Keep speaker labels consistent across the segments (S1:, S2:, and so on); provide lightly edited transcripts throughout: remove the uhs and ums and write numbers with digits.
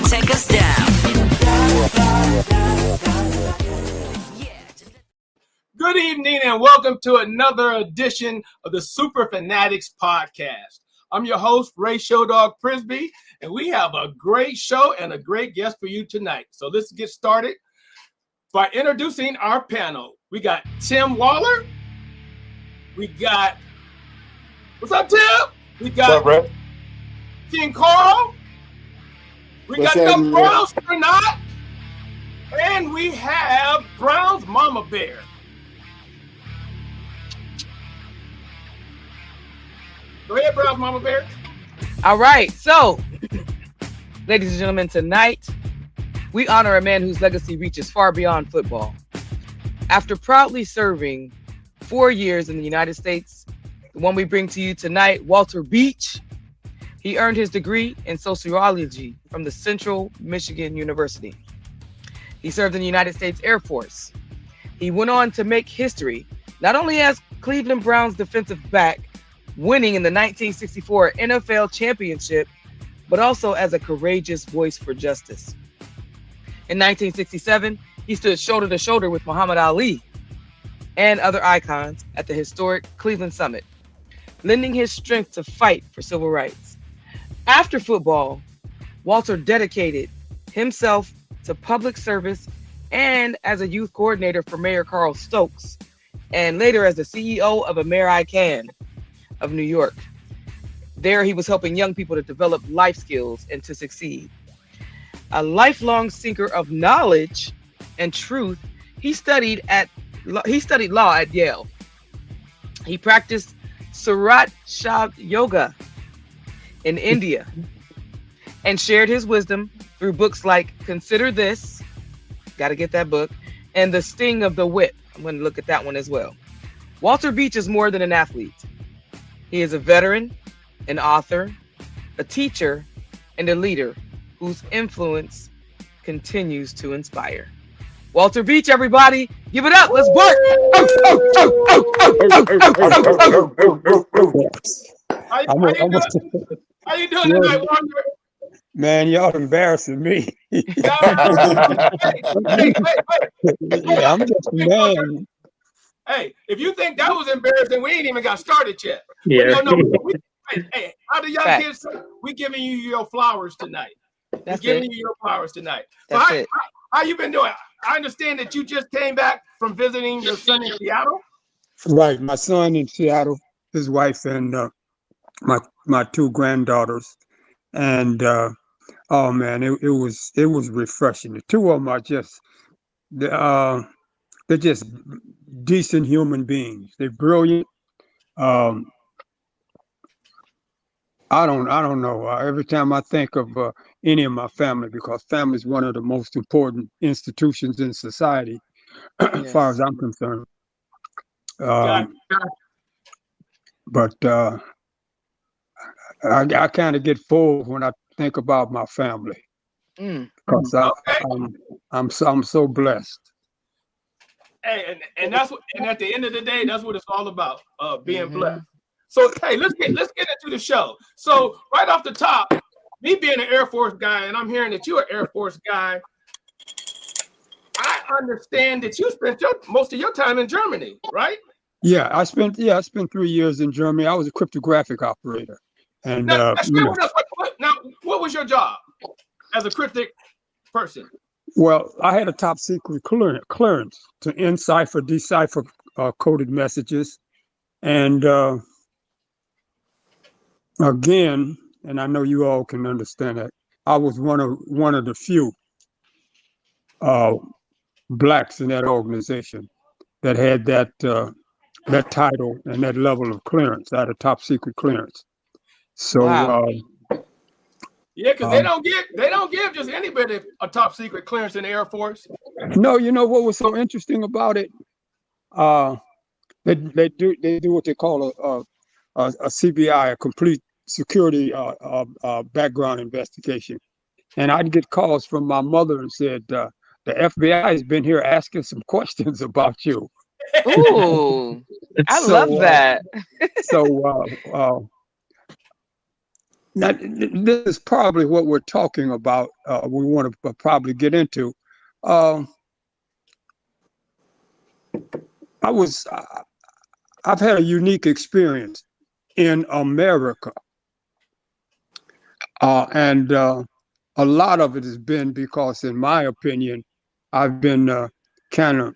S1: take us down.
S2: Good evening and welcome to another edition of the Superfan Addicts Podcast. I'm your host, Ray Showdog Prisby, and we have a great show and a great guest for you tonight. So let's get started by introducing our panel. We got Tim Waller. We got, what's up, Tim? We got King Carl. We got the Browns or not. And we have Brown's Mama Bear. Go ahead, Brown's Mama Bear.
S3: All right. So, ladies and gentlemen, tonight we honor a man whose legacy reaches far beyond football. After proudly serving 4 years in the United States, the one we bring to you tonight, Walter Beach, he earned his degree in sociology from the Central Michigan University. He served in the United States Air Force. He went on to make history, not only as Cleveland Browns defensive back, winning in the 1964 NFL Championship, but also as a courageous voice for justice. In 1967, he stood shoulder to shoulder with Muhammad Ali and other icons at the historic Cleveland Summit, lending his strength to fight for civil rights. After football, Walter dedicated himself to public service and as a youth coordinator for Mayor Carl Stokes, and later as the CEO of American of New York. There he was helping young people to develop life skills and to succeed. A lifelong seeker of knowledge and truth, he studied law at Yale. He practiced Surat Shab Yoga in India and shared his wisdom through books like Consider This, got to get that book, and The Sting of the Whip. I'm going to look at that one as well. Walter Beach is more than an athlete. He is a veteran, an author, a teacher, and a leader whose influence continues to inspire. Walter Beach, everybody, give it up. Let's bark.
S2: How you doing tonight, Walter?
S4: Man, y'all embarrassing me.
S2: Wait.
S4: Yeah, I'm just a man.
S2: Hey, if you think that was embarrassing, we ain't even got started yet.
S4: Yeah.
S2: Hey, how the young kids say? We giving you your flowers tonight.
S3: That's
S2: We're giving
S3: it.
S2: you your flowers tonight. So
S3: That's it.
S2: how you been doing? I understand that you just came back from visiting your son in Seattle.
S4: Right, my son in Seattle, his wife, and my two granddaughters, and oh man, it was refreshing. The two of them are just they're just decent human beings. They're brilliant. I don't know. Every time I think of any of my family, because family is one of the most important institutions in society, as far as I'm concerned. But I kind of get full when I think about my family, because I'm so blessed.
S2: Hey, and that's what, and at the end of the day, that's what it's all about, being blessed. So hey, let's get into the show. So right off the top, me being an Air Force guy, and I'm hearing that you're an Air Force guy, I understand that you spent most of your time in Germany, right?
S4: Yeah, I spent 3 years in Germany. I was a cryptographic operator. And
S2: now, what was your job as a cryptic person?
S4: Well, I had a top secret clearance to decipher coded messages, and again, and I know you all can understand that, I was one of the few blacks in that organization that had that title and that level of clearance. I had a top secret clearance. So
S3: Wow.
S2: Yeah, because they don't give just anybody a top secret clearance in the Air Force.
S4: No, you know what was so interesting about it? They do what they call a CBI, a complete security background investigation, and I'd get calls from my mother and said, the FBI has been here asking some questions about you.
S3: Ooh, I love that.
S4: So Now, this is probably what we're talking about. We want to probably get into. Um, I was, I've had a unique experience in America, and a lot of it has been because, in my opinion, I've been kind of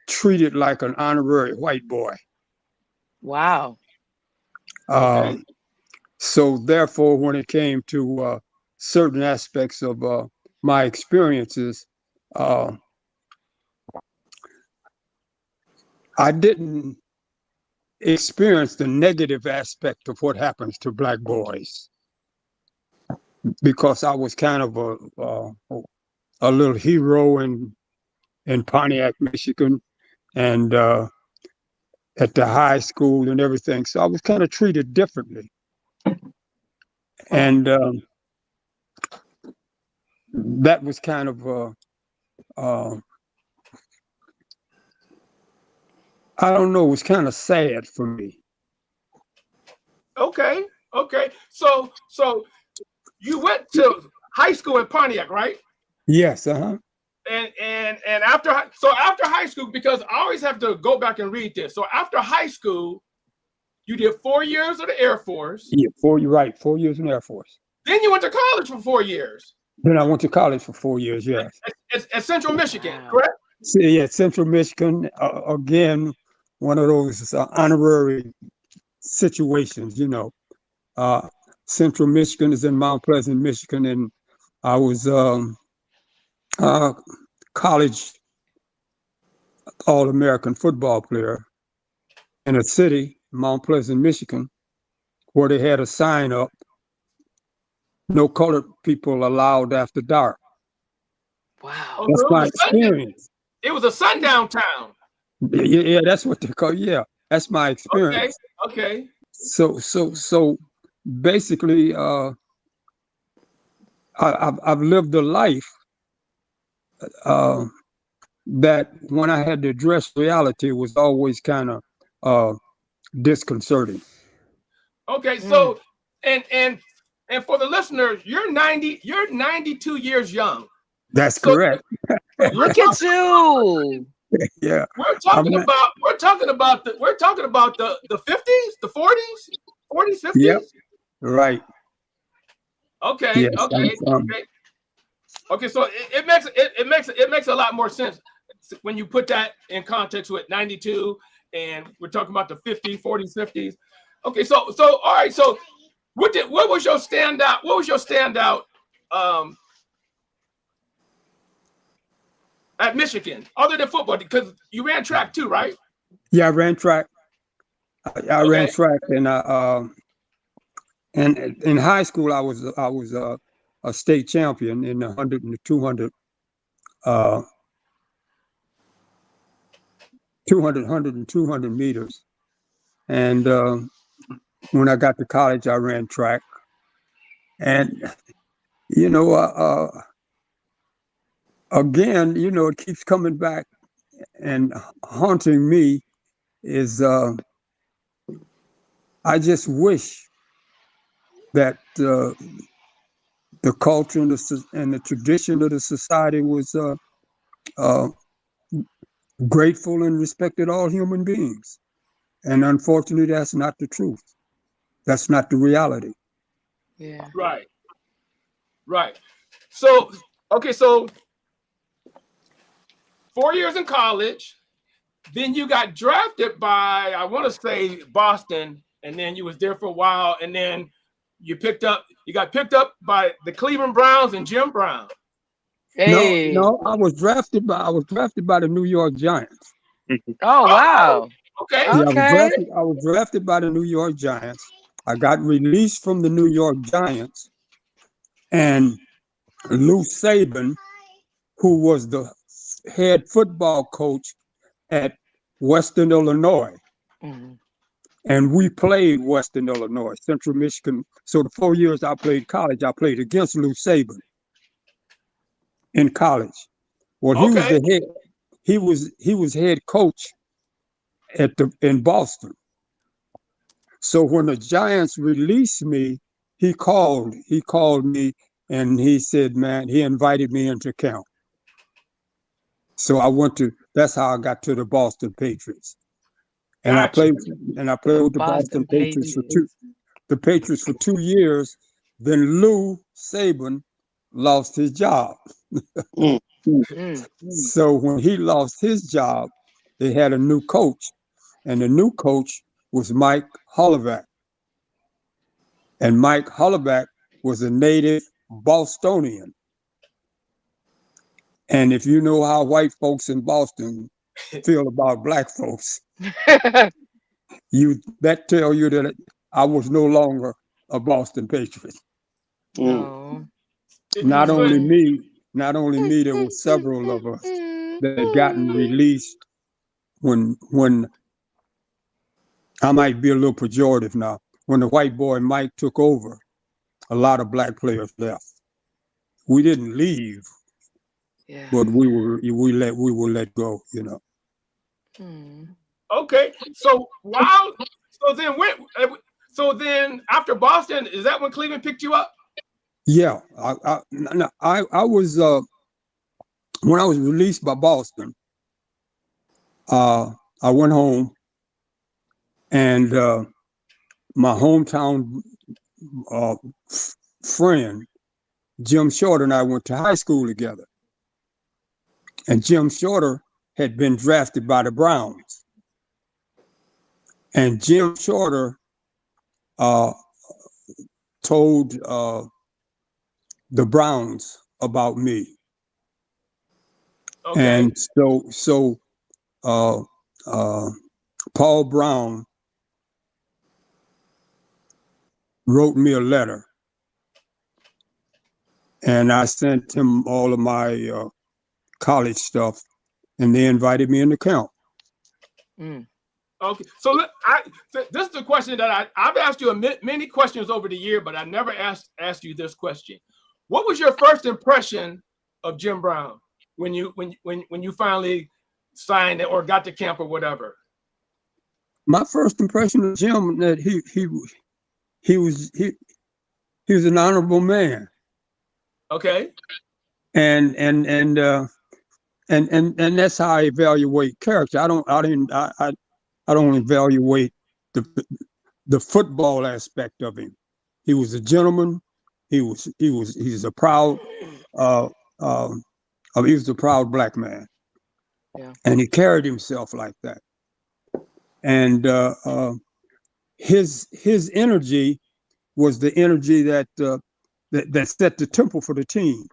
S4: treated like an honorary white boy.
S3: Wow.
S2: Okay.
S4: So therefore, when it came to certain aspects of my experiences, uh, I didn't experience the negative aspect of what happens to black boys because I was kind of a little hero in Pontiac, Michigan, and at the high school and everything. So I was kind of treated differently, and that was kind of uh, I don't know, it was kind of sad for me.
S2: Okay. Okay. So you went to high school in Pontiac, right?
S4: Yes, uh-huh.
S2: And after high school, because I always have to go back and read this. So after high school, you did 4 years of the Air Force.
S4: Yeah, 4 years in the Air Force.
S2: Then you went to college for 4 years.
S4: Then I went to college for 4 years, yes.
S2: At Central Michigan,
S3: Wow.
S2: correct?
S4: So, yeah, Central Michigan, again, one of those honorary situations, you know. Central Michigan is in Mount Pleasant, Michigan, and I was college All-American football player in a city, Mount Pleasant, Michigan, where they had a sign up, no colored people allowed after dark.
S3: Wow.
S2: Oh,
S4: That's
S2: so
S4: my experience.
S2: it was a sundown town.
S4: Yeah, that's what they call. Yeah, that's my
S2: Okay.
S4: experience.
S2: Okay.
S4: So basically, I've lived a life that when I had to address reality was always kind of disconcerting.
S2: Okay. So and for the listeners, you're 92 years young.
S4: That's
S2: So-
S4: correct.
S3: Look at you.
S4: Yeah,
S2: We're talking
S4: I'm-
S2: about the 50s, the 40s, 50s.
S4: Yep. right.
S2: Okay,
S4: Yes,
S2: okay, okay. So it makes a lot more sense when you put that in context with 92, and we're talking about the 50s, 40s, 50s. Okay, so all right. So what was your standout? What was your standout at Michigan other than football? Because you ran track too, right?
S4: Yeah, I ran track. I ran
S2: Okay.
S4: track, and in high school I was a state champion in the 100 and the 200, 100 and 200 meters. And when I got to college, I ran track. And you know, again, you know, it keeps coming back and haunting me. Is I just wish that the culture and the tradition of the society was uh, grateful and respected all human beings. And unfortunately, that's not the truth. That's not the reality.
S3: Yeah.
S2: Right. Right. So okay, so 4 years in college, then you got drafted by, I want to say, Boston, and then you was there for a while, and then you got picked up by the Cleveland Browns and Jim Brown.
S3: Hey.
S4: No, I was drafted by the New York Giants.
S3: Oh, wow.
S2: Okay.
S4: Yeah,
S3: Okay.
S4: I was drafted by the New York Giants. I got released from the New York Giants, and Lou Saban, who was the head football coach at Western Illinois,
S3: Mhm.
S4: and we played Western Illinois, Central Michigan. So the 4 years I played college, I played against Lou Saban in college. Well, he was
S2: Okay.
S4: the head. He was head coach in Boston. So when the Giants released me, he called me and he said, man, he invited me into camp. So that's how I got to the Boston Patriots. And
S2: Gotcha.
S4: I played with the Boston Patriots for 2 years. Then Lou Saban lost his job. So when he lost his job, they had a new coach, and the new coach was Mike Holloway. And Mike Holloway was a native Bostonian. And if you know how white folks in Boston feel about black folks, that tell you that I was no longer a Boston Patriot.
S3: Oh.
S4: Not only me, there were several of us that had gotten released when I might be a little pejorative now. When the white boy Mike took over, a lot of black players left. We didn't leave, but we were let go, you know.
S2: Okay, so then after Boston, is that when Cleveland picked you up?
S4: Yeah, I was when I was released by Boston. I went home, and my hometown friend Jim Shorter and I went to high school together. And Jim Shorter had been drafted by the Browns. And Jim Shorter told the Browns about me.
S2: Okay.
S4: And so Paul Brown wrote me a letter. And I sent him all of my college stuff, and they invited me into camp.
S2: Okay, so this is the question that I've asked you many questions over the year, but I never asked you this question. What was your first impression of Jim Brown when you finally signed or got to camp or whatever?
S4: My first impression of Jim that he was an honorable man.
S2: Okay.
S4: And that's how I evaluate character. I don't evaluate the football aspect of him. He was a gentleman. He's a proud he was a proud black man.
S3: Yeah.
S4: And he carried himself like that. And his energy was the energy that set the tempo for the team.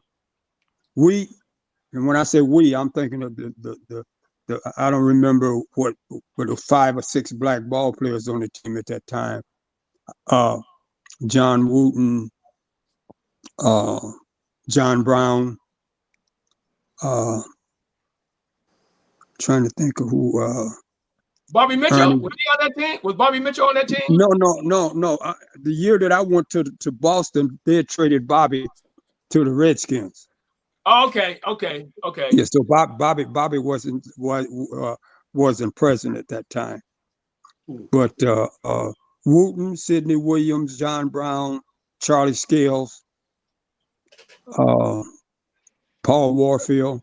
S4: And when I say we, I'm thinking of the I don't remember what the 5 or 6 black ball players on the team at that time. John Wooten, John Brown, trying to think of who.
S2: Bobby Mitchell, was he on that team? Was Bobby Mitchell on that team?
S4: No. The year that I went to Boston, they had traded Bobby to the Redskins.
S2: Oh, okay.
S4: Yeah, so Bobby wasn't present at that time. But Wooten, Sidney Williams, John Brown, Charlie Scales, Paul Warfield.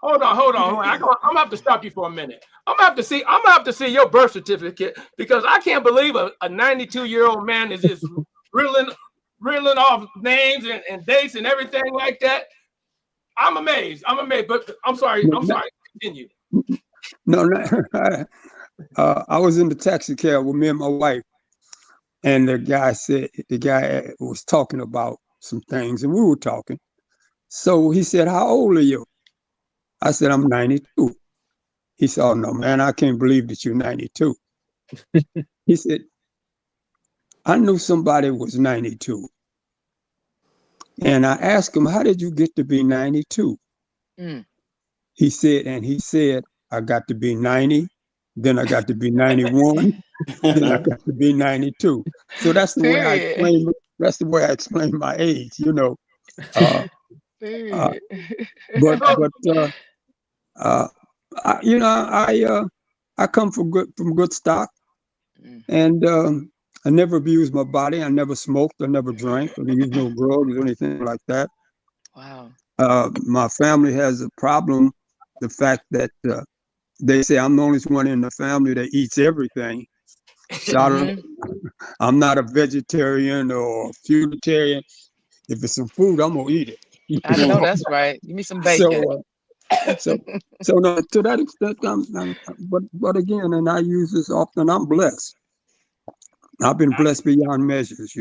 S2: Hold on. I'm gonna have to stop you for a minute. I'm gonna have to see your birth certificate, because I can't believe a 92-year-old man is just reeling off names and dates and everything like that. I'm amazed. But I'm sorry. Continue.
S4: No. I was in the taxi cab with me and my wife, and the guy was talking about some things, and we were talking. So he said, "How old are you?" I said, "I'm 92. He said, "Oh no, man, I can't believe that you're 92. He said, "I knew somebody was 92. And I asked him, "How did you get to be 92? He said, "I got to be 90, then I got to be 91, then I got to be 92. So that's the way I explain. That's the way I explain my age, you know. I come from good stock, and I never abused my body. I never smoked. I never drank. I didn't use no drugs or anything like that.
S3: Wow.
S4: My family has a problem. The fact that they say I'm the only one in the family that eats everything. So I'm not a vegetarian or a fruitarian. If it's some food, I'm gonna eat it.
S3: I know that's right. Give me some bacon.
S4: So, so, so no, to that extent, but again, and I use this often. I'm blessed. I've been blessed beyond measures.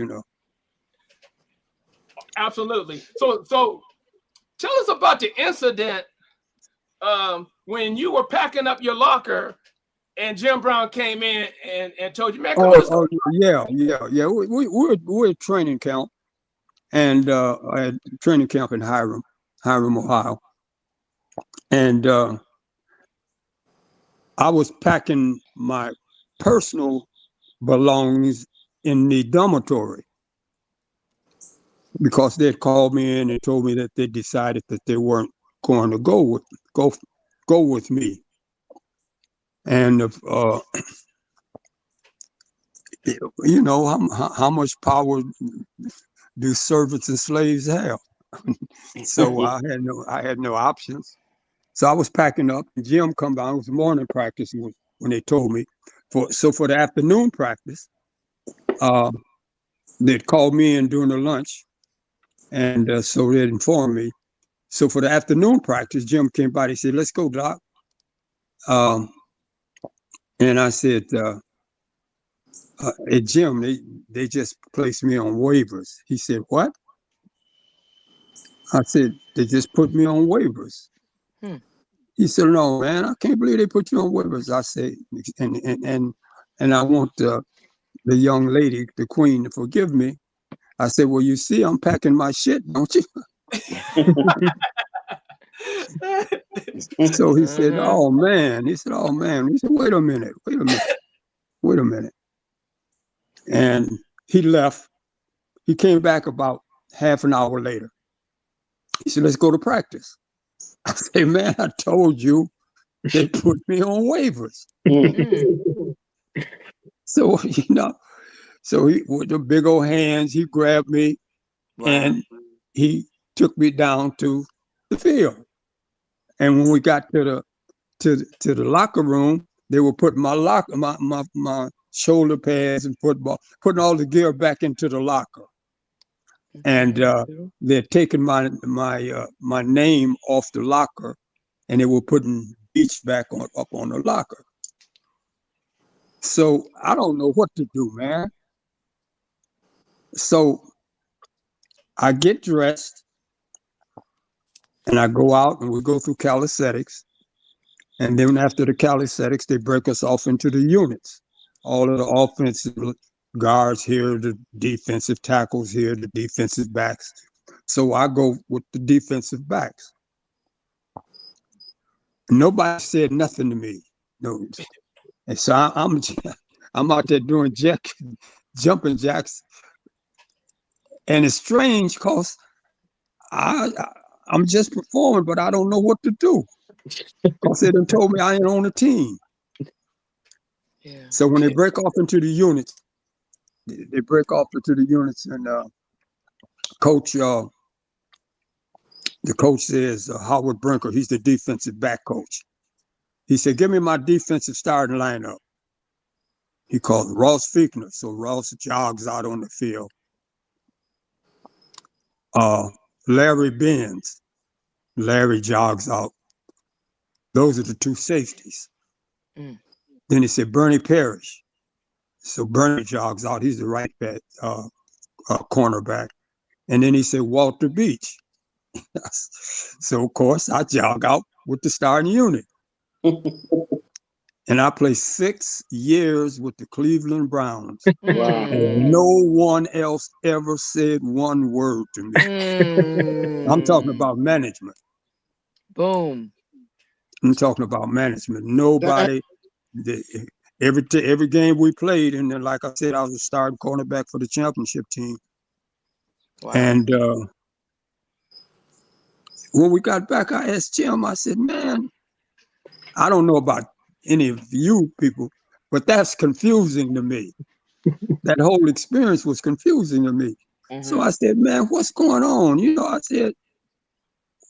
S2: Absolutely. So tell us about the incident when you were packing up your locker and Jim Brown came in and told you, man, come on.
S4: Yeah. We're at training camp, and at training camp in Hiram, Ohio, and I was packing my personal belongings in the dormitory because they had called me in and told me that they decided that they weren't going to go with me, and how much power do servants and slaves have? So I had no options. So I was packing up, and Jim come down. It was morning practice when they told me. For the afternoon practice, they'd called me in during the lunch, and so they'd informed me. So for the afternoon practice, Jim came by. He said, "Let's go, Doc." And I said, "Hey, Jim, they just placed me on waivers." He said, "What?" I said, "They just put me on waivers." He said, "No, man, I can't believe they put you on waivers." I said, and I want the young lady, the queen, to forgive me. I said, "Well, you see, I'm packing my shit, don't you?" So he said, "Oh man." He said, "Oh man." He said, wait a minute. And he left. He came back about half an hour later. He said, "Let's go to practice." I said, "Man, I told you they put me on waivers." So, so he, with the big old hands, he grabbed me and he took me down to the field. And when we got to the locker room, they were putting my shoulder pads and football, putting all the gear back into the locker. And they're taking my name off the locker, and they were putting Beach back up on the locker. So I don't know what to do, man. So I get dressed and I go out and we go through calisthenics. And then after the calisthenics, they break us off into the units. All of the offensive guards here, the defensive tackles here, the defensive backs. So I go with the defensive backs. Nobody said nothing to me. No. And so I'm out there doing jumping jacks. And it's strange because I'm just performing, but I don't know what to do. Because they done told me I ain't on the team. Yeah. So when they break off into the units, and coach, the coach says, Howard Brinker, he's the defensive back coach. He said, "Give me my defensive starting lineup." He called Ross Fickner. So Ross jogs out on the field. Larry Benz. Larry jogs out. Those are the two safeties. Then he said Bernie Parrish. So Bernie jogs out. He's the right back, cornerback. And then he said Walter Beach. So, of course, I jog out with the starting unit. And I played 6 years with the Cleveland Browns. Wow. And no one else ever said one word to me. I'm talking about management.
S3: Boom.
S4: I'm talking about management. Nobody, every game we played, and then, like I said, I was a starting cornerback for the championship team. Wow. And when we got back, I asked Jim, I said, "Man, I don't know about any of you people, but that's confusing to me." That whole experience was confusing to me. So I said, man, what's going on? I said,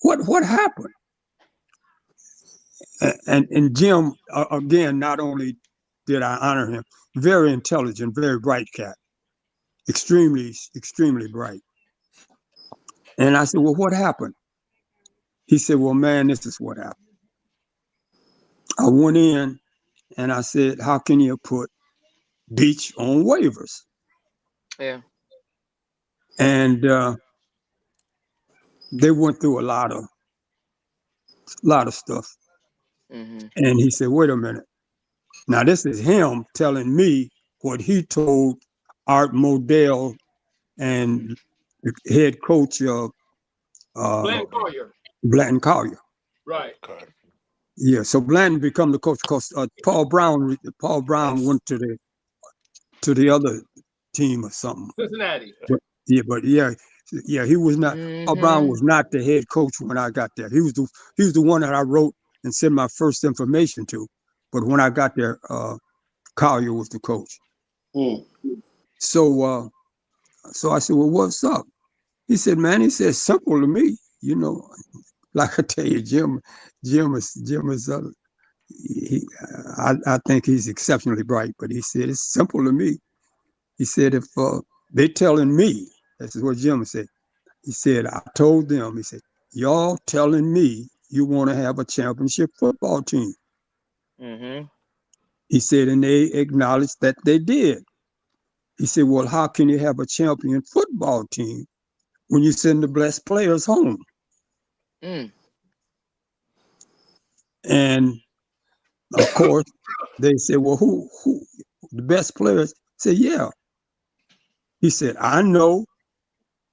S4: what happened? And Jim, again, not only did I honor him, very intelligent, very bright cat, extremely bright. And I said, well, what happened? He said, well, man, this is what happened. I went in and I said, how can you put Beach on waivers?
S3: Yeah.
S4: And they went through a lot of stuff.
S3: Mm-hmm.
S4: And he said, wait a minute. Now, this is him telling me what he told Art Modell and the head coach of Blanton Collier.
S2: Right.
S4: Yeah, so Blanton become the coach because Paul Brown went to the other team or something.
S2: Cincinnati.
S4: But he was not. Paul Brown was not the head coach when I got there. He was the one that I wrote and sent my first information to. But when I got there, Collier was the coach.
S1: Mm.
S4: So I said, well, what's up? He said, man, simple to me, like I tell you, Jim is I think he's exceptionally bright, but he said, it's simple to me. He said, if they telling me, this is what Jim said. He said, I told them, he said, y'all telling me you want to have a championship football team.
S3: Mm-hmm.
S4: He said, and they acknowledged that they did. He said, well, how can you have a champion football team when you send the best players home?
S3: Mm.
S4: And of course, they said, well, who the best players? Said, yeah. He said, I know,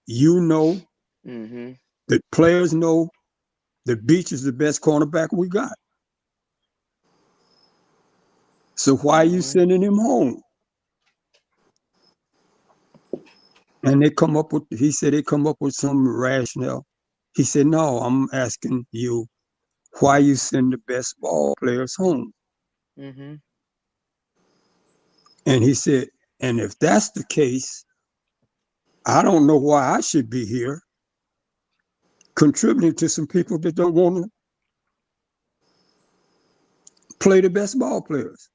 S4: you know, the players know the Beach is the best cornerback we got. So why are you sending him home? And they come up with some rationale. He said, no, I'm asking you, why you send the best ball players home?
S3: Mm-hmm.
S4: And he said, and if that's the case, I don't know why I should be here contributing to some people that don't want to play the best ball players.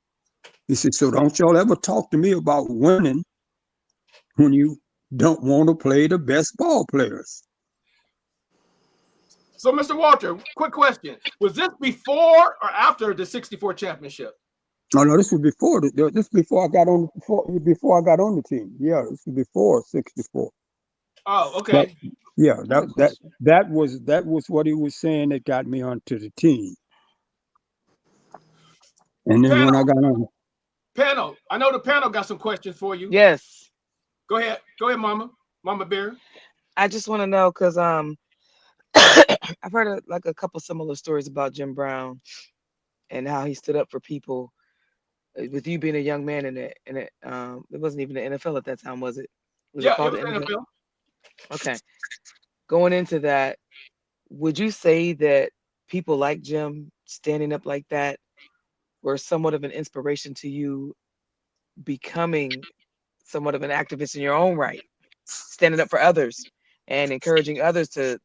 S4: He said, so don't y'all ever talk to me about winning when you don't want to play the best ball players.
S2: So, Mr. Walter, quick question. Was this before or after the 64 championship?
S4: No, this was before. This before I got on the team. Yeah, this was before 64.
S2: Oh, okay.
S4: That was what he was saying that got me onto the team. And then when I got on.
S2: Panel, I know the panel got some questions for you.
S3: Yes.
S2: Go ahead, Mama Bear.
S3: I just want to know because I've heard a couple similar stories about Jim Brown and how he stood up for people. With you being a young man in it, it wasn't even the NFL at that time, was it? Was it called the NFL? Okay. Going into that, would you say that people like Jim standing up like that were somewhat of an inspiration to you becoming somewhat of an activist in your own right, standing up for others and encouraging others to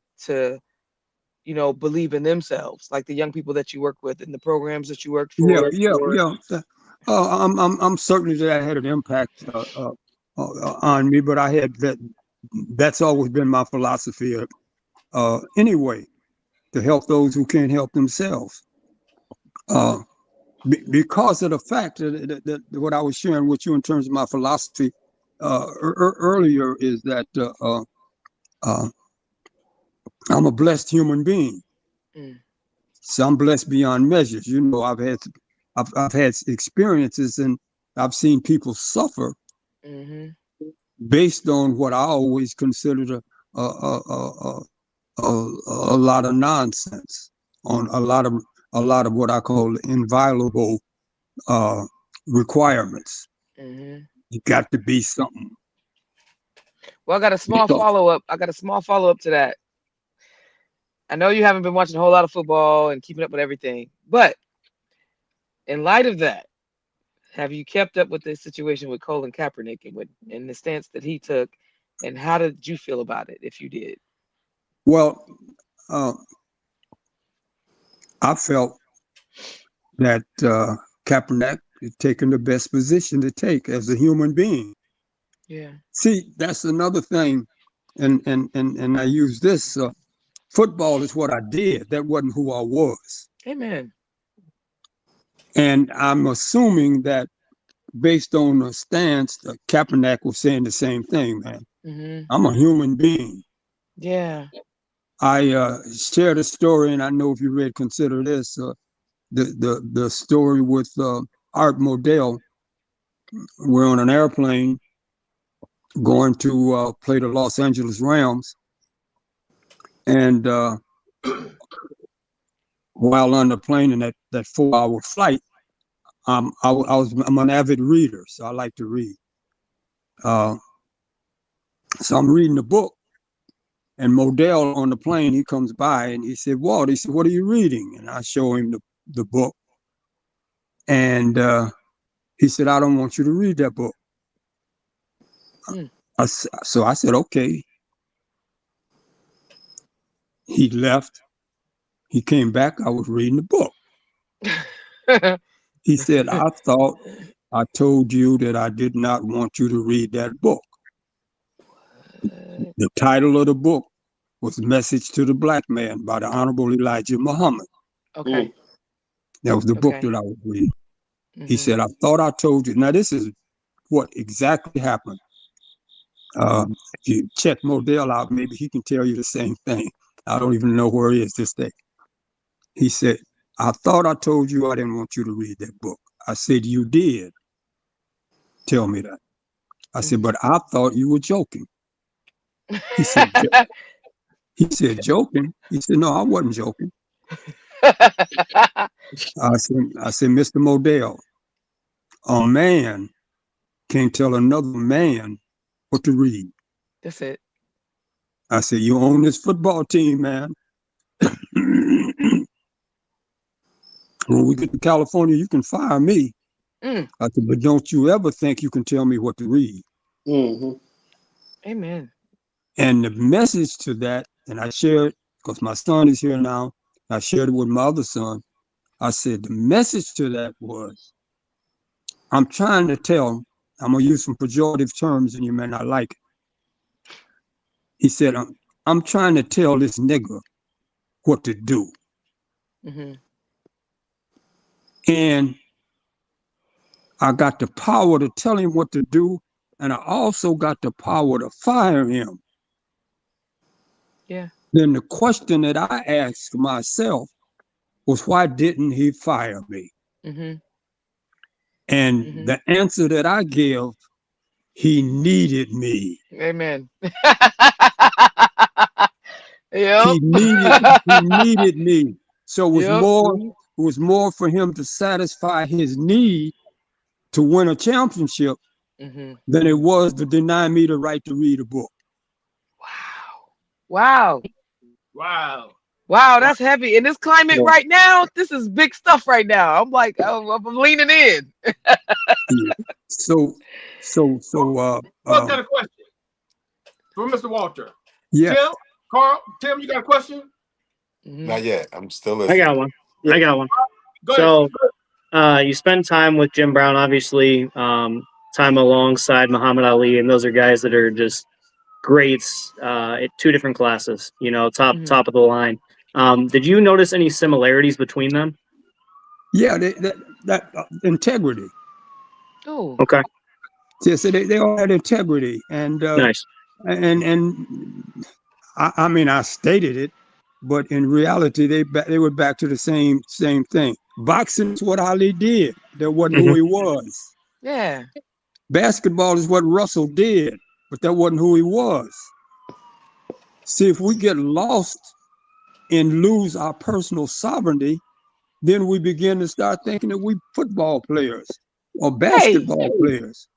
S3: believe in themselves, like the young people that you work with and the programs that you worked for?
S4: Yeah. I'm certainly that had an impact on me, but I had that's always been my philosophy anyway, to help those who can't help themselves. Because of the fact that what I was sharing with you in terms of my philosophy earlier is that I'm a blessed human being. So I'm blessed beyond measures. I've had experiences and I've seen people suffer based on what I always considered a lot of nonsense, on a lot of what I call inviolable requirements. You got to be something.
S3: Well, I got a small follow-up. To that. I know you haven't been watching a whole lot of football and keeping up with everything, but in light of that, Have you kept up with the situation with Colin Kaepernick and the stance that he took, and how did you feel about it if you did?
S4: Well, I felt that Kaepernick had taken the best position to take as a human being.
S3: Yeah.
S4: See, that's another thing, and I use this. Football is what I did. That wasn't who I was.
S3: Amen.
S4: And I'm assuming that based on the stance, Kaepernick was saying the same thing, man.
S3: Mm-hmm.
S4: I'm a human being.
S3: Yeah.
S4: I shared a story, and I know if you read Consider This, the story with Art Modell. We're on an airplane going to play the Los Angeles Rams, and while on the plane in that 4-hour flight, I'm an avid reader, so I like to read. So I'm reading the book, and Modell on the plane, he comes by and he said, "Walt," he said, "what are you reading?" And I show him the book, and he said, "I don't want you to read that book." So I said, "Okay." He left. He came back. I was reading the book. He said, "I thought I told you that I did not want you to read that book." The title of the book was Message to the Black Man by the Honorable Elijah Muhammad.
S3: Okay.
S4: That was the book
S3: Okay.
S4: that I was reading.
S3: Mm-hmm.
S4: He said, "I thought I told you." Now, this is what exactly happened. If you check Modell out, maybe he can tell you the same thing. I don't even know where he is this day. He said, "I thought I told you I didn't want you to read that book." I said, "You did tell me that." I said, "But I thought you were joking." He said, "Joking?" He said, "No, I wasn't joking." I said, "Mr. Modell, a man can't tell another man what to read."
S3: That's it.
S4: I said, "You own this football team, man. When we get to California, you can fire me."
S3: Mm.
S4: I said, "But don't you ever think you can tell me what to read."
S1: Mm-hmm.
S3: Amen.
S4: And the message to that, and I shared, because my son is here now, I shared it with my other son. I said, the message to that was, I'm trying to tell, I'm going to use some pejorative terms and you may not like it. He said, I'm trying to tell this nigger what to do.
S3: Mm-hmm.
S4: And I got the power to tell him what to do, and I also got the power to fire him.
S3: Yeah.
S4: Then the question that I asked myself was, why didn't he fire me?
S3: Mm-hmm.
S4: And
S3: Mm-hmm.
S4: the answer that I gave, he needed me.
S3: Amen.
S4: He
S3: Yep.
S4: needed me. So it
S3: Yep.
S4: was more for him to satisfy his need to win a championship
S3: Mm-hmm.
S4: than it was to deny me the right to read a book.
S3: Wow.
S2: Wow.
S3: Wow, that's heavy. In this climate
S1: Yeah.
S3: right now, this is big stuff right now. I'm like, I'm leaning in.
S4: Yeah. So
S2: What's got a question for Mr. Walter?
S4: yeah.
S2: Tim, you got a question?
S5: Not yet. I'm still
S1: I
S5: listening.
S1: got one. I got one.
S2: Go ahead.
S1: So, you spend time with Jim Brown, obviously, time alongside Muhammad Ali, and those are guys that are just greats at two different classes. You know, top of the line. Did you notice any similarities between them?
S4: Yeah, that integrity.
S3: Oh.
S1: Okay.
S4: Yeah, so they all had integrity, and
S1: Nice.
S4: I mean, I stated it, but in reality, they were back to the same thing. Boxing is what Ali did. That wasn't who he was.
S3: Yeah.
S4: Basketball is what Russell did, but that wasn't who he was. See, if we get lost and lose our personal sovereignty, then we begin to start thinking that we football players or basketball players.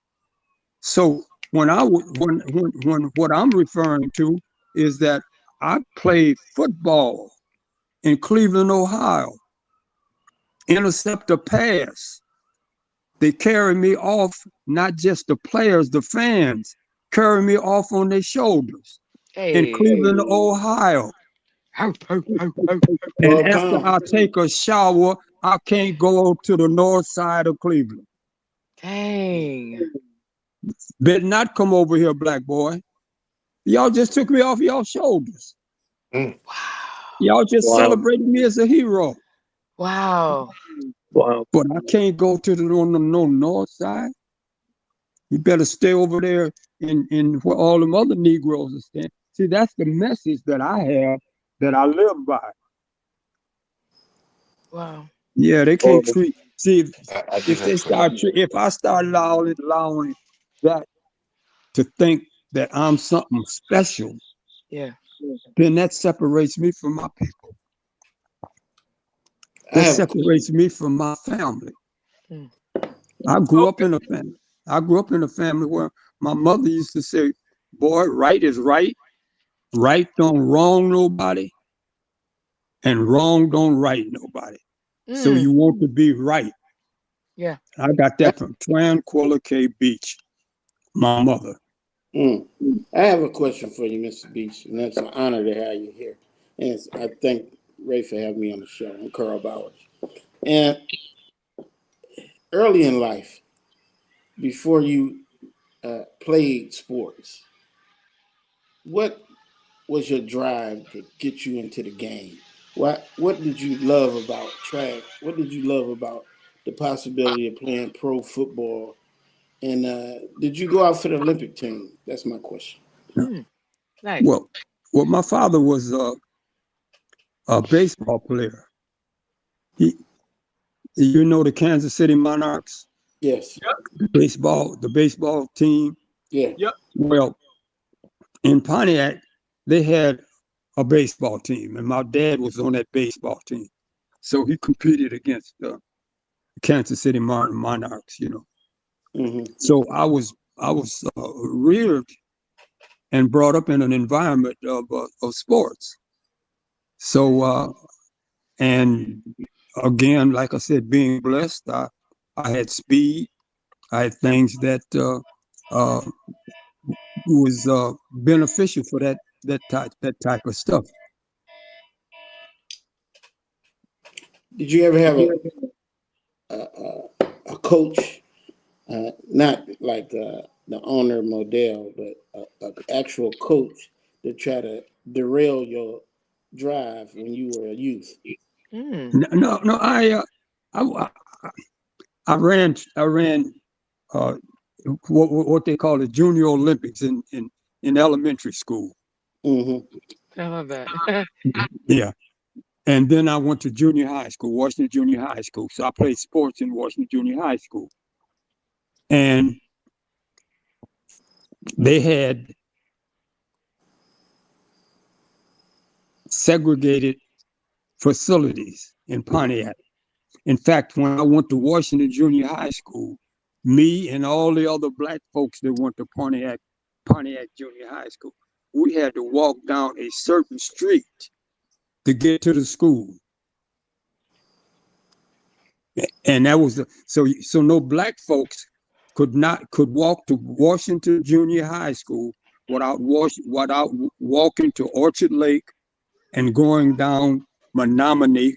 S4: So when what I'm referring to is that I played football in Cleveland, Ohio, intercept a pass, They carry me off, not just the players, the fans, carry me off on their shoulders in
S3: Hey.
S4: Cleveland, Ohio.
S3: Ow, ow, ow, ow.
S4: And after I take a shower, I can't go to the north side of Cleveland.
S3: Dang.
S4: Better not come over here, black boy. Y'all just took me off y'all shoulders.
S5: Mm.
S4: Y'all just celebrated me as a hero.
S3: Wow.
S1: Wow.
S4: But I can't go to the no north side. You better stay over there in where all them other Negroes are staying. See, that's the message that I have, that I live by.
S3: Wow.
S4: Yeah, they can't treat. See,
S5: I just
S4: if I start allowing that to think that I'm something special,
S3: Yeah.
S4: then that separates me from my people. That separates me from my family.
S3: Mm.
S4: I grew up in a family where my mother used to say, "Boy, right is right. Right don't wrong nobody, and wrong don't right nobody. So you want to be right."
S3: Yeah.
S4: I got that from Tranquilla Beach, my mother.
S6: I have a question for you, Mr. Beach, and it's an honor to have you here. And I thank Ray for having me on the show, and Carl Bowers. And early in life, before you played sports, what was your drive to get you into the game? What did you love about track? What did you love about the possibility of playing pro football? And did you go out for the Olympic team? That's my question.
S3: Nice.
S4: Well, my father was a baseball player. You know the Kansas City Monarchs?
S6: Yes.
S4: The baseball team.
S6: Yeah.
S2: Yep.
S4: Well, in Pontiac, they had a baseball team, and my dad was on that baseball team. So he competed against the Kansas City Monarchs, you know.
S6: Mm-hmm.
S4: So I was reared and brought up in an environment of sports. So and again, like I said, being blessed, I had speed. I had things that was beneficial for that type of stuff.
S6: Did you ever have a coach, not like the owner Modell, but an actual coach to try to derail your drive when you were a youth?
S4: No, I ran uh, what they call the Junior Olympics in elementary school.
S6: Mm-hmm.
S3: I love that.
S4: Yeah. And then I went to junior high school, Washington Junior High School. So I played sports in Washington Junior High School. And they had segregated facilities in Pontiac. In fact, when I went to Washington Junior High School, me and all the other black folks that went to Pontiac Junior High School, we had to walk down a certain street to get to the school. And that was so no black folks could walk to Washington Junior High School without walking to Orchard Lake and going down Menominee.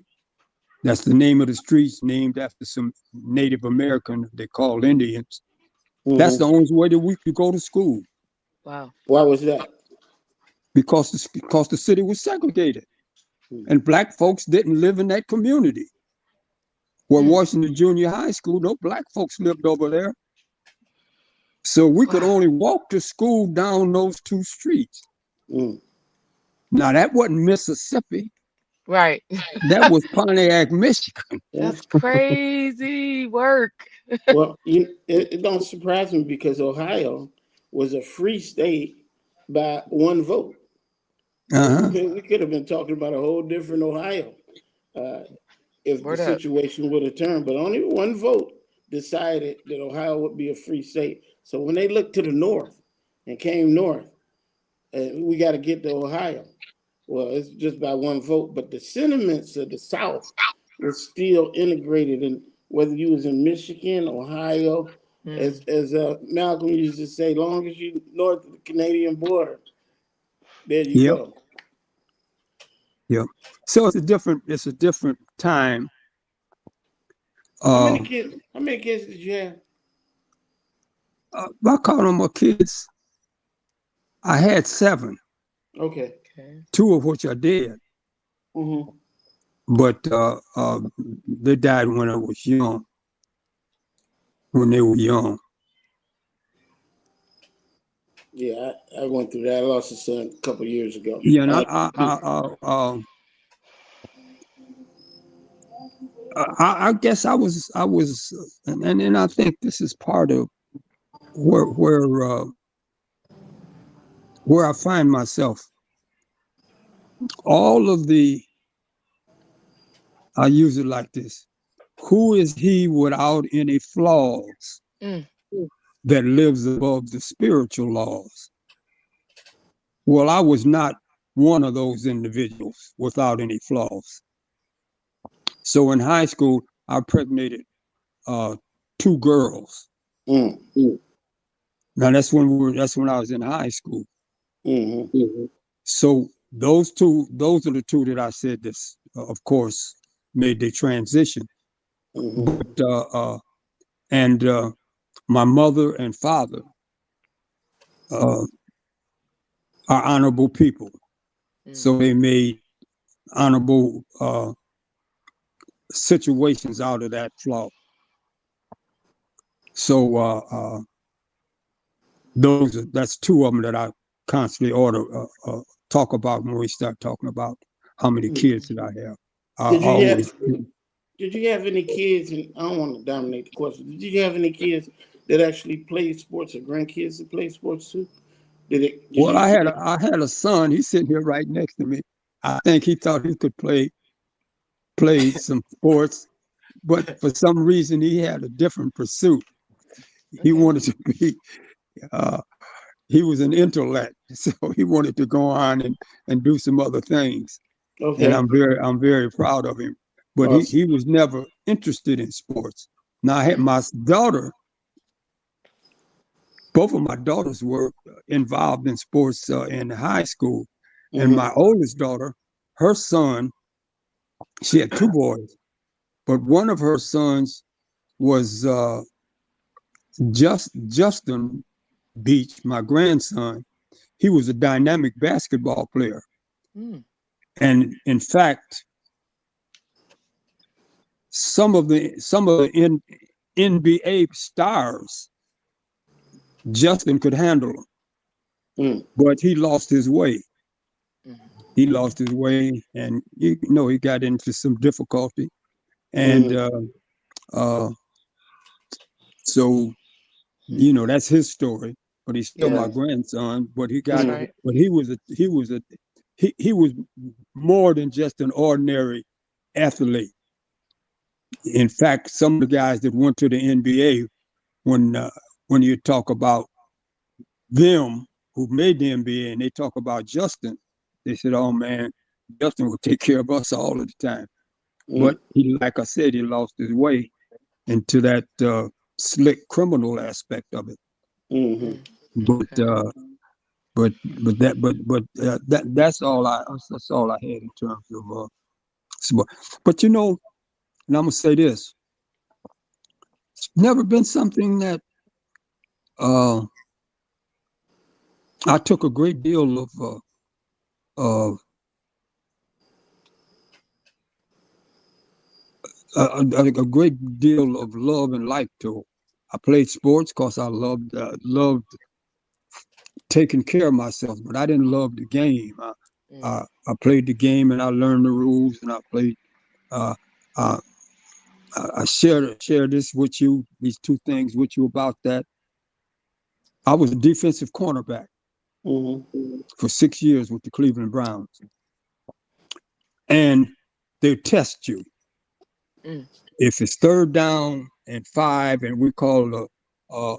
S4: That's the name of the streets, named after some Native American they called Indians.
S6: Mm-hmm.
S4: That's the only way that we could go to school.
S3: Wow.
S6: Why was that?
S4: Because the city was segregated, and black folks didn't live in that community. Where Washington Junior High School, no black folks lived over there. So we could only walk to school down those two streets. Now, that wasn't Mississippi.
S3: Right.
S4: That was Pontiac, Michigan.
S3: That's crazy work.
S6: Well, it don't surprise me because Ohio was a free state by one vote. We could have been talking about a whole different Ohio if the situation would have turned, but only one vote decided that Ohio would be a free state. So when they looked to the north and came north, we got to get to Ohio. Well, it's just by one vote, but the sentiments of the South were still integrated whether you was in Michigan, Ohio, as Malcolm used to say, long as you north of the Canadian border, there you go.
S4: Yep. So it's a different time.
S6: How many kids did you have?
S4: I call them my kids. I had 7.
S6: Okay.
S4: 2 of which are dead.
S6: Mm-hmm.
S4: But they died when I was young. When they were young.
S6: Yeah, I went through that. I lost a son a couple years ago.
S4: Yeah, and I guess I was, and I think this is part of where I find myself. All of I use it like this: who is he without any flaws that lives above the spiritual laws? Well, I was not one of those individuals without any flaws. So in high school, I impregnated 2 girls.
S6: Mm.
S4: Now that's when I was in high school.
S6: Mm-hmm.
S4: So those are the 2 that I said this, of course, made the transition.
S6: Mm-hmm.
S4: But my mother and father are honorable people, so they made honorable situations out of that flaw. So that's 2 of them that I constantly talk about when we start talking about how many kids that I have.
S6: Did you have any kids? And I don't want to dominate the question. Did you have any kids that actually played sports, or grandkids that played sports too?
S4: I had a son. He's sitting here right next to me. I think he thought he could play some sports, but for some reason he had a different pursuit. He wanted to be. He was an intellect, so he wanted to go on and do some other things.
S6: Okay.
S4: And I'm very proud of him. But he was never interested in sports. Now I had my daughter. Both of my daughters were involved in sports in high school. And my oldest daughter, her son, she had 2 boys, but one of her sons was Justin Beach, my grandson. He was a dynamic basketball player. And in fact, some of the NBA stars, Justin could handle them, but he lost his way. He lost his way, and he got into some difficulty, and so that's his story. But he's still my grandson. But he was more than just an ordinary athlete. In fact, some of the guys that went to the NBA, when you talk about them who made the NBA and they talk about Justin, they said, "Oh man, Justin will take care of us all of the time." But like I said, he lost his way into that slick criminal aspect of it. That's all I had in terms of sport. But and I'm gonna say this: it's never been something that I took a great deal of a great deal of love and like to. I played sports because I loved taking care of myself, but I didn't love the game. I played the game and I learned the rules, and I played. Uh, I share this with you, these 2 things with you about that. I was a defensive cornerback for 6 years with the Cleveland Browns, and they test you. If it's 3rd down and 5, and we call a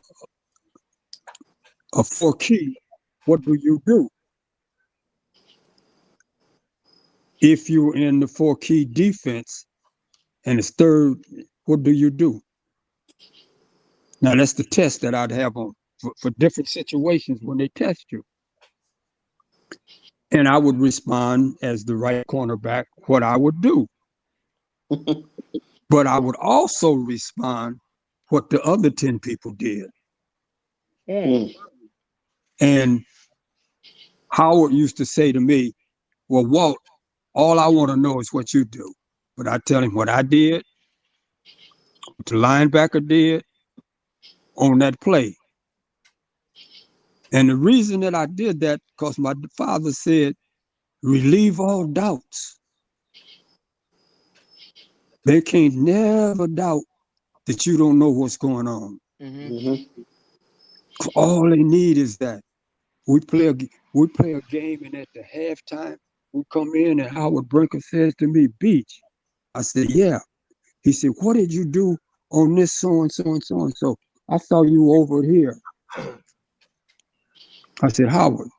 S4: 4 key, what do you do? If you're in the 4 key defense and it's 3rd what do you do? Now that's the test that I'd have on for different situations when they test you. And I would respond as the right cornerback what I would do. But I would also respond what the other 10 people did. And Howard used to say to me, well, Walt, all I want to know is what you do. But I tell him what I did, what the linebacker did on that play. And the reason that I did that, because my father said, relieve all doubts. They can't never doubt that you don't know what's going on. All they need is that. We play a game, and at the halftime, we come in, and Howard Brinker says to me, Beach. I said, yeah. He said, what did you do on this so-and-so and so-and-so? I saw you over here. I said, Howard,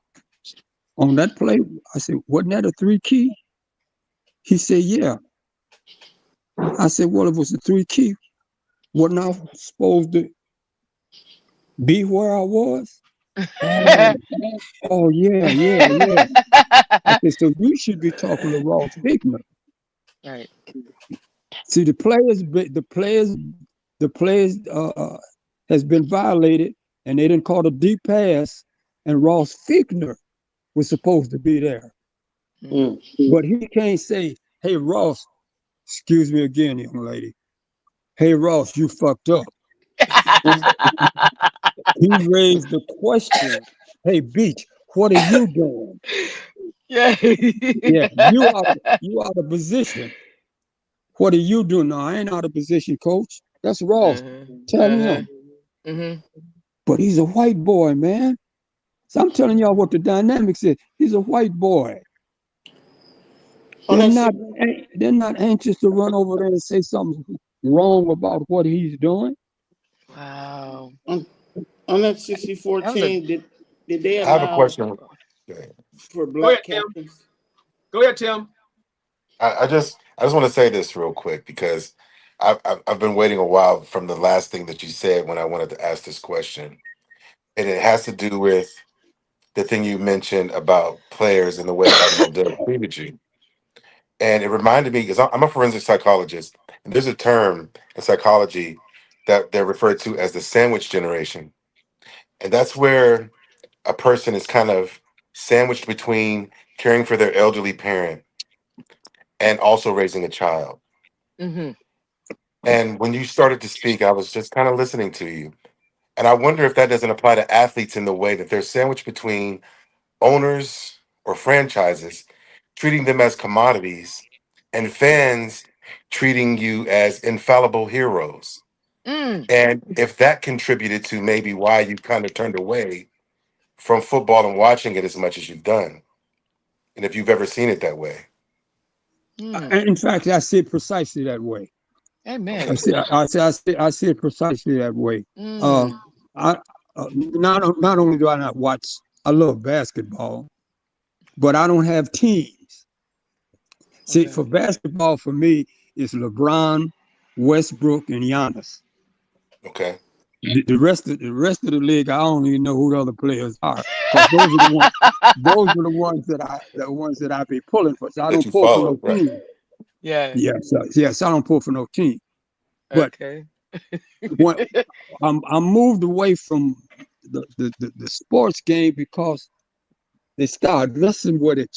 S4: on that play, I said, wasn't that a 3-key? He said, yeah. I said, well, if it was a 3-key, wasn't I supposed to be where I was? Oh, yeah. I said, so you should be talking to Ross Bickner.
S3: Right.
S4: See, the players has been violated, and they didn't call a deep pass, and Ross Fickner was supposed to be there. But he can't say, hey, Ross, excuse me again, young lady. Hey, Ross, you fucked up. He raised the question, hey, Beach, what are you doing?
S3: Yeah.
S4: You out of position. What are you doing? No, I ain't out of position, coach. That's Ross. Tell him. But he's a white boy, man. So I'm telling y'all what the dynamics is. He's a white boy. They're not anxious to run over there and say something wrong about what he's doing.
S3: Wow.
S6: On that 64 team, did they allow?
S5: I have a question
S6: for black captains?
S2: Go ahead, Tim.
S5: I just want to say this real quick because I've been waiting a while from the last thing that you said when I wanted to ask this question, and it has to do with the thing you mentioned about players and the way Admiral Dillon treated you. And it reminded me, because I'm a forensic psychologist, and there's a term in psychology that they're referred to as the sandwich generation. And that's where a person is kind of sandwiched between caring for their elderly parent and also raising a child. And when you started to speak, I was just kind of listening to you. And I wonder if that doesn't apply to athletes in the way that they're sandwiched between owners or franchises, treating them as commodities, and fans treating you as infallible heroes. And if that contributed to maybe why you kind of turned away from football and watching it as much as you've done, and if you've ever seen it that way.
S4: In fact, I see it precisely that way.
S3: Amen.
S4: I see it precisely that way. Not only do I not watch, I love basketball, but I don't have teams. See, for basketball, for me, it's LeBron, Westbrook, and Giannis.
S5: Okay.
S4: The rest of the league, I don't even know who the other players are. Those are the ones that I be pulling for. So I don't pull for no team. Yes, I don't pull for no team. But when I'm moved away from the sports game because they start listening with it,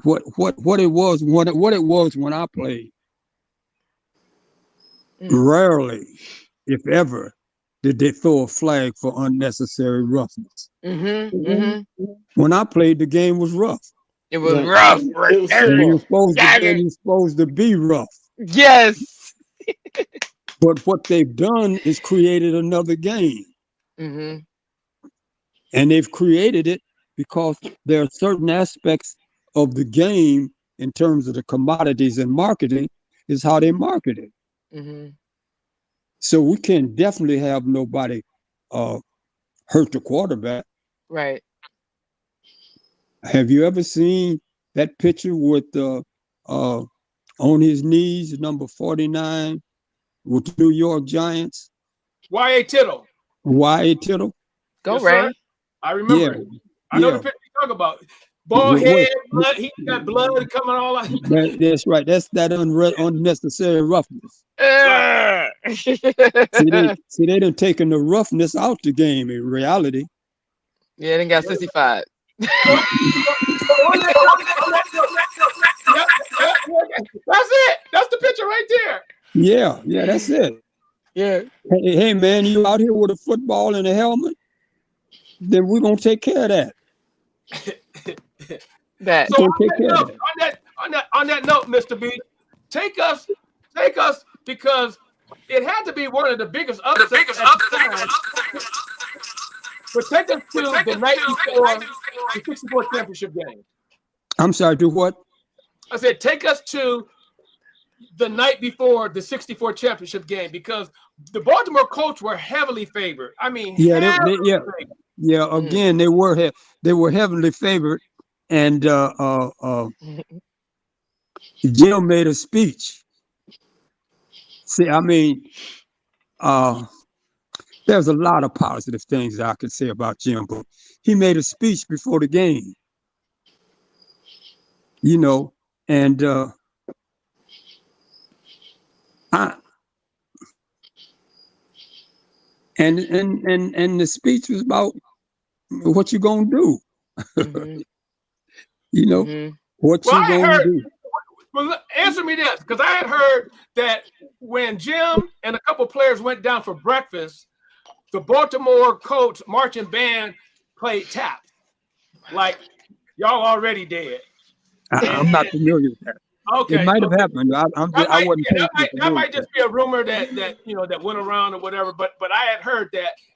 S4: what it was when I played. Rarely, if ever, did they throw a flag for unnecessary roughness. When I played, the game was rough.
S3: It was rough.
S6: It was
S4: you're supposed to be rough.
S3: Yes.
S4: But what they've done is created another game. And they've created it because there are certain aspects of the game in terms of the commodities and marketing is how they market it. So we can definitely have nobody hurt the quarterback.
S3: Right.
S4: Have you ever seen that picture with on his knees, number 49, with the New York Giants.
S2: Y.A. Tittle.
S4: Y.A. Tittle.
S3: Go,
S2: Yes,
S3: Ray.
S2: sir. I remember it. I know the picture you talk about. Bald head, blood. He got blood coming all out.
S4: That's right. That's that unnecessary roughness.
S2: Right.
S4: See, they done taken the roughness out the game in reality.
S3: Yeah, they got 65.
S2: That's it. That's the picture right there.
S4: Yeah, that's it.
S3: Yeah.
S4: Hey, man, you out here with a football and a helmet? Then we're gonna take care of that.
S2: So on that note, Mr. B, take us because it had to be one of the biggest upsets. But take us to the night before the 64 championship game.
S4: I'm sorry, do what?
S2: I said take us to the night before the 64 championship game because the Baltimore Colts were heavily favored. I mean,
S4: again, they were heavily favored, and Jim made a speech. See, I mean, there's a lot of positive things I could say about Jim, but he made a speech before the game, and and the speech was about what you gonna do. What you gonna do.
S2: Well, answer me this, because I had heard that when Jim and a couple players went down for breakfast, the Baltimore Colts marching band played tap. Like, y'all already dead.
S4: I'm not familiar with that.
S2: Okay,
S4: it might have happened. I wasn't.
S2: That might just be a rumor that went around or whatever. But I had heard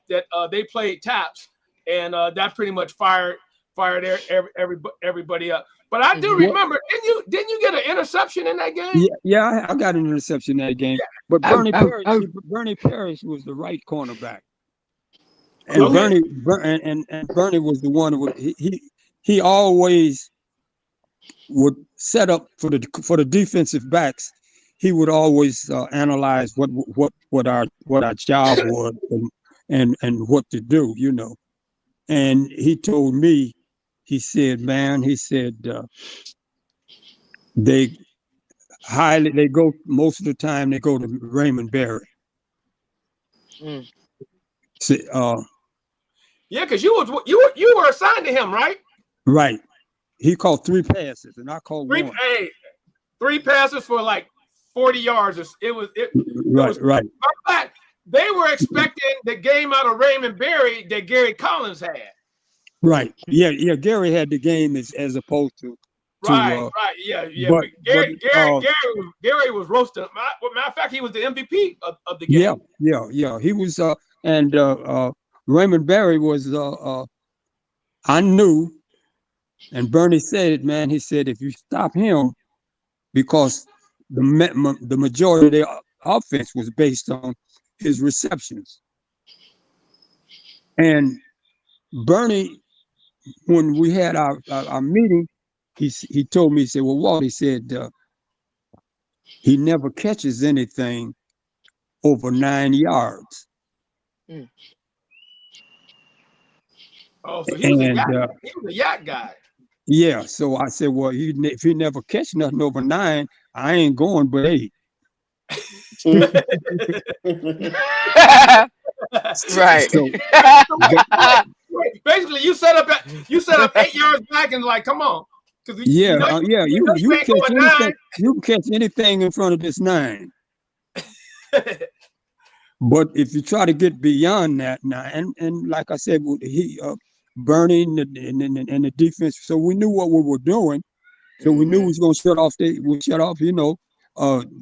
S2: that they played taps, and that pretty much fired everybody up. But I do remember, didn't you get an interception in that game?
S4: Yeah, I got an interception in that game. But Bernie Parrish was the right cornerback, and Bernie was the one who he always would set up for the defensive backs. He would always analyze what our job was and what to do, And he told me, he said, they go most of the time they go to Raymond Berry. So,
S2: yeah, because you were assigned to him, right?
S4: Right. He called 3 passes, and I called 1.
S2: Hey, 3 passes for like 40 yards.
S4: Right.
S2: They were expecting the game out of Raymond Berry that Gary Collins had.
S4: Right. Yeah. Gary had the game as opposed to.
S2: Right. Yeah. But Gary was roasting. Matter of fact, he was the MVP of the game.
S4: Yeah. He was. And Raymond Berry was. I knew. And Bernie said it, man. He said, if you stop him, because the majority of their offense was based on his receptions. And Bernie, when we had our meeting, he told me, he said, well, Walt, he said, he never catches anything over 9 yards.
S2: Oh, so he was a yak guy.
S4: Yeah, so I said, well, if he never catch nothing over 9, I ain't going but 8.
S3: Right.
S4: So,
S2: basically, you set up 8 yards back and like, come on.
S4: You can catch anything in front of this 9. But if you try to get beyond that now, and like I said, he burning and the defense, so we knew what we were doing. So we knew we was gonna shut off.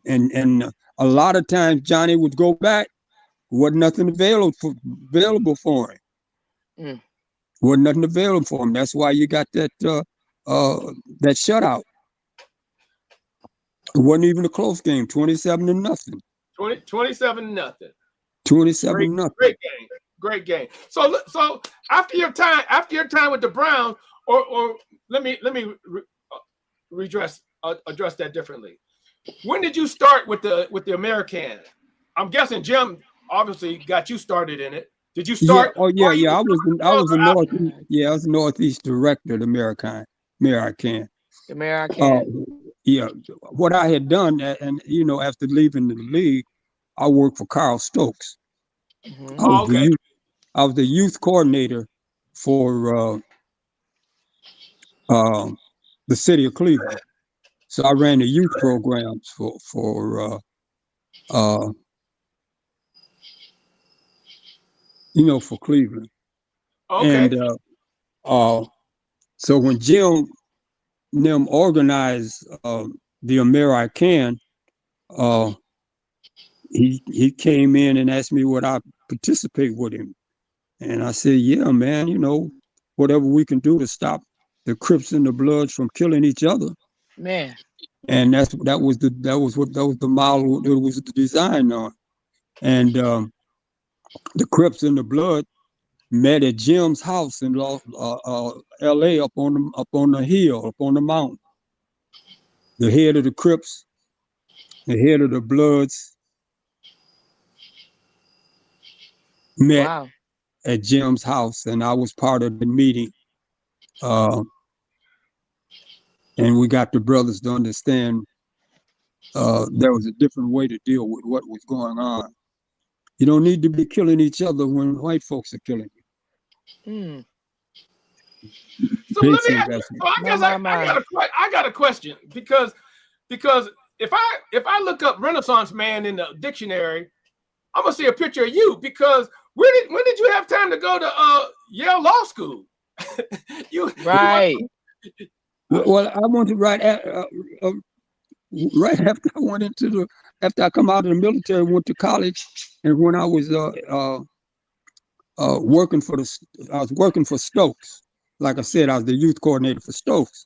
S4: And a lot of times Johnny would go back. Wasn't nothing available for him. Wasn't nothing available for him. That's why you got that shutout. It wasn't even a close game. 27-0.
S2: 27-0.
S4: 27-0.
S2: Great game. So after your time with the Browns, or let me address that differently. When did you start with the American? I'm guessing Jim obviously got you started in it. Did you
S4: Yeah.
S2: start?
S4: Oh yeah. Yeah. I was a Northeast. Yeah, I was a Northeast director of the American. American.
S3: The American.
S4: Yeah. What I had done, and after leaving the league, I worked for Carl Stokes.
S3: Mm-hmm.
S4: I was
S2: okay.
S4: I was the youth coordinator for the city of Cleveland. So I ran the youth programs for for Cleveland.
S2: Okay.
S4: And so when Jim them organized the American, uh, he came in and asked me would I participate with him, and I said, yeah, man, whatever we can do to stop the Crips and the Bloods from killing each other.
S3: Man.
S4: And that was the model it was the design on. And the Crips and the Blood met at Jim's house in L.A. up on the hill, up on the mountain. The head of the Crips, the head of the Bloods met
S3: Wow.
S4: at Jim's house, and I was part of the meeting. And we got the brothers to understand there was a different way to deal with what was going on. You don't need to be killing each other when white folks are killing you.
S3: Mm.
S2: So
S4: Big
S2: let me ask,
S4: investment.
S2: so I guess I got a question because if I look up Renaissance man in the dictionary, I'm gonna see a picture of you because when did you have time to go to Yale Law School?
S3: Right.
S4: Well, I went to right after after I come out of the military, went to college, and when I was working for Stokes. Like I said, I was the youth coordinator for Stokes.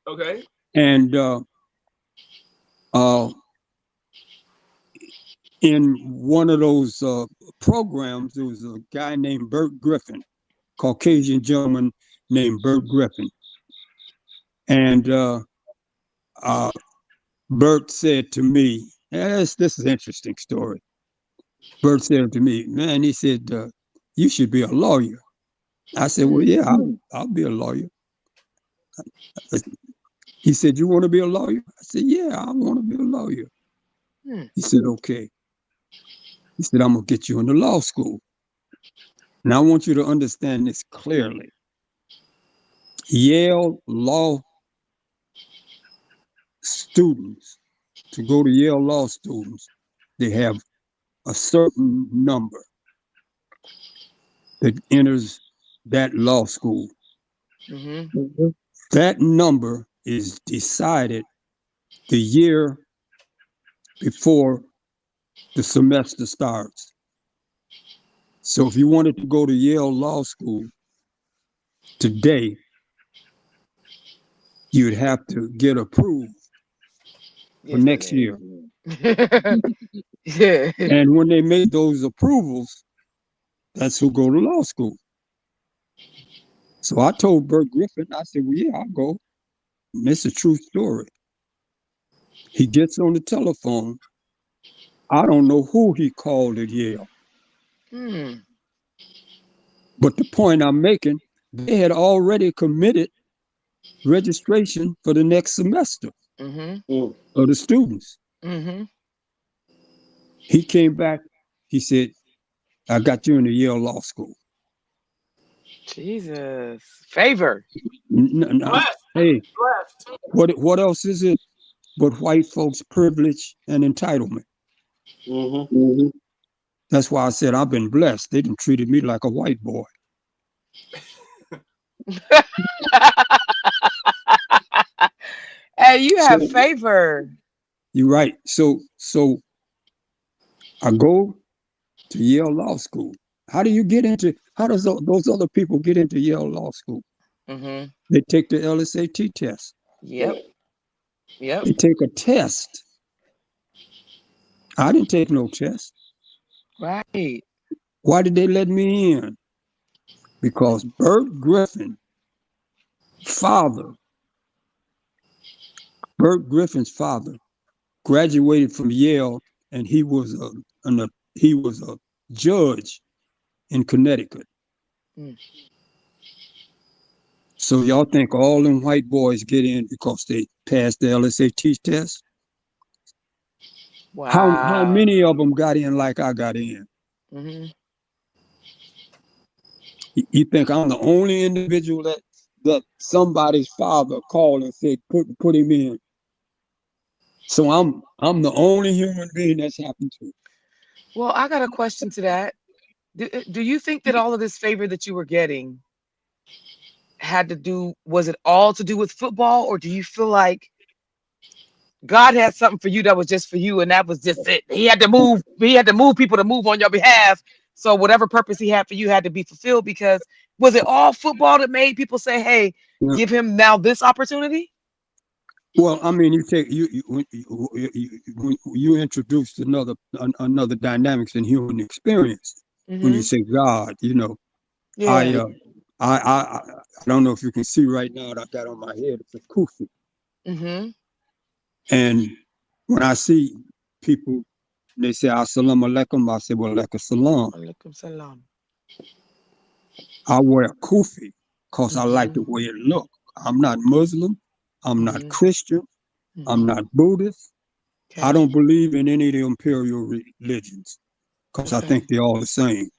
S2: Okay.
S4: And in one of those programs, there was a guy named Bert Griffin, Caucasian gentleman named Bert Griffin. And Bert said to me, this is an interesting story. Bert said to me, man, he said, you should be a lawyer. I said, well, yeah, I'll be a lawyer. He said, you want to be a lawyer? I said, yeah, I want to be a lawyer. He said, okay. He said, I'm going to get you into law school. And I want you to understand this clearly. Yale law students, to go to Yale law students, they have a certain number that enters that law school.
S3: Mm-hmm.
S4: That number is decided the year before the semester starts. So if you wanted to go to Yale Law School today, you'd have to get approved for next year.
S3: Yeah.
S4: And when they make those approvals, that's who go to law school. So I told Bert Griffin, I said, well, yeah, I'll go. And it's a true story. He gets on the telephone. I don't know who he called at Yale. But the point I'm making, they had already committed registration for the next semester of the students. He came back. He said, I got you into Yale Law School.
S3: Jesus. Favor.
S4: Hey, what else is it but white folks' privilege and entitlement? That's why I said I've been blessed. They done treated me like a white boy.
S3: Hey, you have favor.
S4: You're right. So I go to Yale Law School. How does those other people get into Yale Law School? They take the LSAT test.
S3: Yep.
S4: They take a test. I didn't take no test.
S3: Right.
S4: Why did they let me in? Because Bert Griffin's father, graduated from Yale and he was a judge in Connecticut.
S3: Mm.
S4: So y'all think all them white boys get in because they passed the LSAT test?
S3: Wow.
S4: How many of them got in like I got in?
S3: Mm-hmm.
S4: You think I'm the only individual that somebody's father called and said put him in? So I'm the only human being that's happened to.
S3: Well, I got a question to that. Do you think that all of this favor that you were getting was it all to do with football, or do you feel like God had something for you that was just for you, and that was just it? He had to move people to move on your behalf. So whatever purpose he had for you had to be fulfilled. Because was it all football that made people say, "Hey,
S4: Yeah.
S3: give him now this opportunity"?
S4: Well, I mean, you introduced another dynamics in human experience when you
S3: Mm-hmm.
S4: say God.
S3: Yeah.
S4: I don't know if you can see right now what I got on my head. It's a kufi,
S3: Mm-hmm.
S4: and when I see people, they say "Assalamu alaikum," I say "Wa alaikum salam."
S3: Alaikum salam.
S4: I wear a kufi because I like the
S3: Mm-hmm.
S4: way it looks. I'm not Muslim. I'm not
S3: Mm-hmm.
S4: Christian. I'm
S3: Mm-hmm.
S4: not Buddhist. I
S3: Okay.
S4: don't believe in any of the imperial religions because I
S3: Okay.
S4: think they're all the same.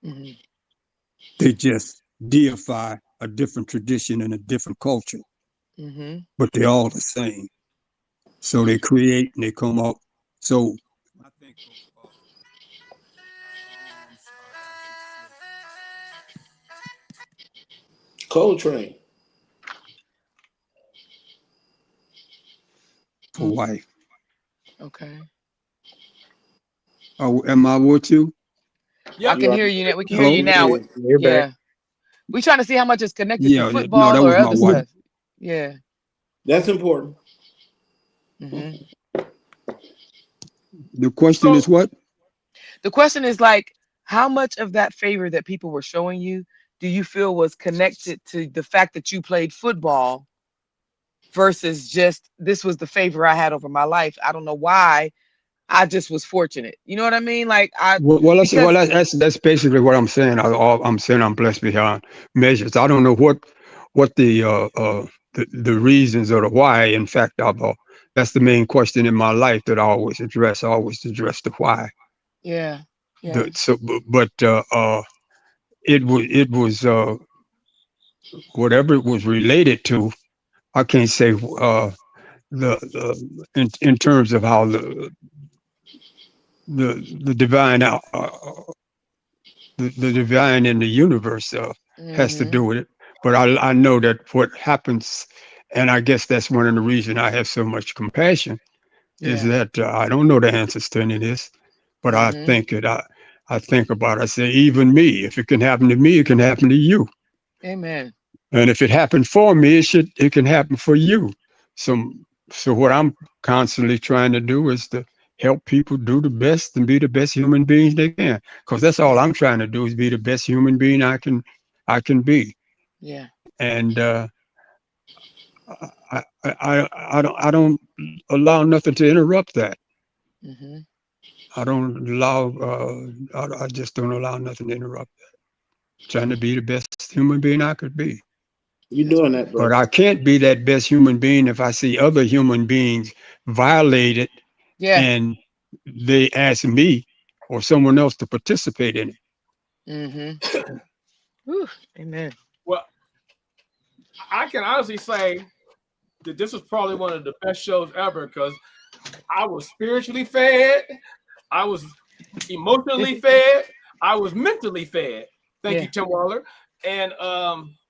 S3: Mm-hmm.
S4: They just deify a different tradition and a different culture,
S3: Mm-hmm.
S4: but they're all the same. So they create and they come up. So I think of
S6: Coltrane.
S4: for wife.
S3: Okay.
S4: Oh, am I with you?
S3: I
S2: Yep.
S3: can hear you now. We can hear
S4: Hello?
S3: you now.
S6: Yeah.
S1: You're back.
S3: Yeah. We're trying to see how much is connected to
S4: Yeah, no,
S3: football
S4: that
S3: or
S4: was my
S3: other
S4: wife.
S3: stuff. Yeah.
S6: That's important.
S3: Mm-hmm.
S4: The question is
S2: So
S4: what?
S3: The question is like, how much of that favor that people were showing you do you feel was connected to the fact that you played football versus just this was the favor I had over my life? I don't know why. I just was fortunate. You know what I mean? Like because
S4: That's basically what I'm saying. I'm saying I'm blessed beyond measures. I don't know what the reasons or the why. In fact, that's the main question in my life that I always address. I always address the why.
S3: yeah, yeah,
S4: But it was whatever it was related to. I can't say in terms of how the divine the divine in the universe has to
S3: mm-hmm,
S4: do with it. But I know that what happens, and I guess that's one of the reasons I have so much compassion, is
S3: yeah,
S4: that I don't know the answers to any of this, but I
S3: mm-hmm,
S4: think it. I think about it. I say, even me, if it can happen to me, it can happen to you.
S3: amen,
S4: And if it happened for me, it can happen for you. So so what I'm constantly trying to do is to help people do the best and be the best human beings they can. Because that's all I'm trying to do is be the best human being I can be.
S3: yeah,
S4: And I don't allow nothing to interrupt that.
S3: mm-hmm,
S4: I don't allow I just don't allow nothing to interrupt that. Trying to be the best human being I could be.
S6: You're
S3: that's
S6: doing that,
S3: beautiful.
S4: But
S6: brother.
S4: I can't be that best human being if I see other human beings violated
S3: Yeah,
S4: and they ask me or someone else to participate in it.
S3: mm-hmm, Whew, amen,
S2: well, I can honestly say that this was probably one of the best shows ever because I was spiritually fed, I was emotionally fed, I was mentally fed. Thank
S3: yeah.
S2: you, Tim Waller. And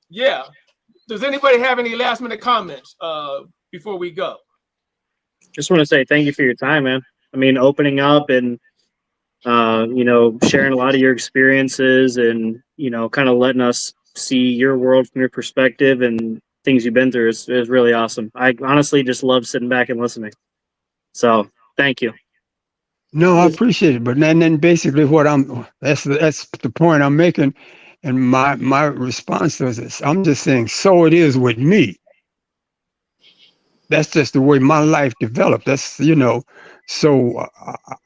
S2: yeah. Does anybody have any last minute comments before we go?
S1: Just want to say thank you for your time, man. I mean, opening up and sharing a lot of your experiences and kind of letting us see your world from your perspective and things you've been through is really awesome. I honestly just love sitting back and listening. So thank you.
S4: No, I
S6: Listen,
S4: appreciate it, but then basically that's the point I'm making, and my response to this, I'm just saying, so it is with me. that's just the way my life developed. That's so